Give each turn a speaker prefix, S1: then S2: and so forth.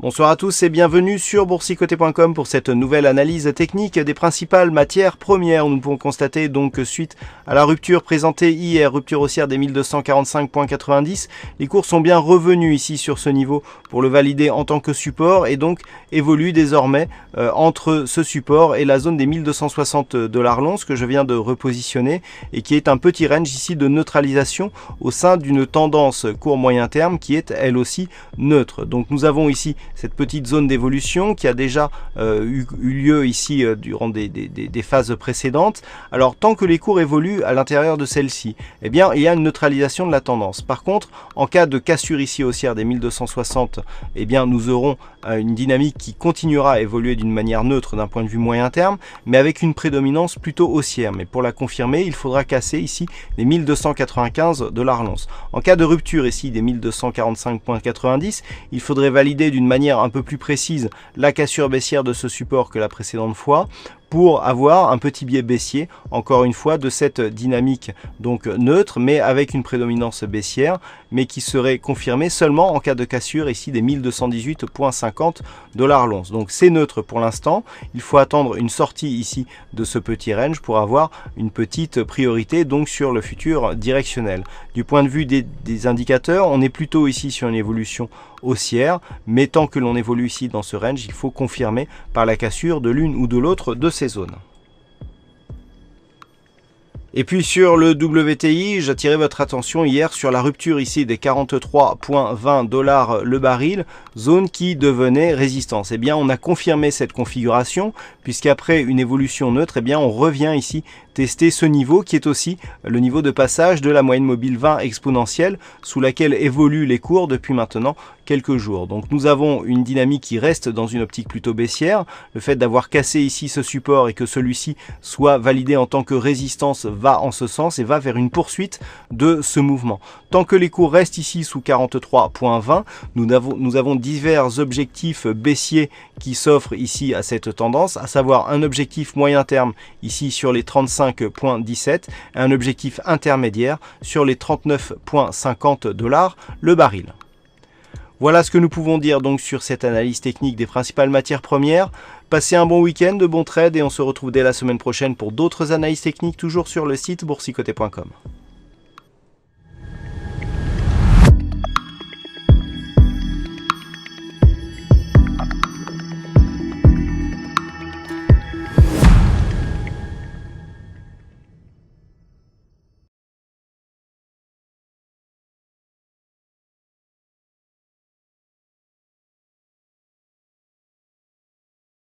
S1: Bonsoir à tous et bienvenue sur boursicoté.com pour cette nouvelle analyse technique des principales matières premières. Nous pouvons constater donc que suite à la rupture présentée hier, rupture haussière des 1245,90, les cours sont bien revenus ici sur ce niveau pour le valider en tant que support et donc évoluent désormais entre ce support et la zone des 1260 $ l'once que je viens de repositionner et qui est un petit range ici de neutralisation au sein d'une tendance court moyen terme qui est elle aussi neutre. Donc nous avons ici cette petite zone d'évolution qui a déjà eu lieu ici durant des phases précédentes. Alors tant que les cours évoluent à l'intérieur de celle-ci, eh bien il y a une neutralisation de la tendance. Par contre, en cas de cassure ici haussière des 1260, eh bien nous aurons une dynamique qui continuera à évoluer d'une manière neutre d'un point de vue moyen terme, mais avec une prédominance plutôt haussière. Mais pour la confirmer, il faudra casser ici les 1295 $ l'once. En cas de rupture ici des 1245,90, il faudrait valider d'une manière un peu plus précise la cassure baissière de ce support que la précédente fois pour avoir un petit biais baissier, encore une fois, de cette dynamique donc neutre, mais avec une prédominance baissière, mais qui serait confirmée seulement en cas de cassure ici des 1218,50 $ l'once. Donc c'est neutre pour l'instant, il faut attendre une sortie ici de ce petit range pour avoir une petite priorité donc sur le futur directionnel. Du point de vue des indicateurs, on est plutôt ici sur une évolution haussière, mais tant que l'on évolue ici dans ce range, il faut confirmer par la cassure de l'une ou de l'autre de ces zones. Et puis sur le WTI, j'attirais votre attention hier sur la rupture ici des 43,20 $ le baril, zone qui devenait résistance. Eh bien, on a confirmé cette configuration, puisqu'après une évolution neutre, eh bien, on revient ici tester ce niveau qui est aussi le niveau de passage de la moyenne mobile 20 exponentielle sous laquelle évoluent les cours depuis maintenant quelques jours. Donc nous avons une dynamique qui reste dans une optique plutôt baissière. Le fait d'avoir cassé ici ce support et que celui-ci soit validé en tant que résistance va en ce sens et va vers une poursuite de ce mouvement. Tant que les cours restent ici sous 43,20, nous avons divers objectifs baissiers qui s'offrent ici à cette tendance, à savoir un objectif moyen terme ici sur les 35,17 et un objectif intermédiaire sur les 39,50 $ le baril. Voilà ce que nous pouvons dire donc sur cette analyse technique des principales matières premières. Passez un bon week-end, de bons trades et on se retrouve dès la semaine prochaine pour d'autres analyses techniques toujours sur le site boursicoté.com.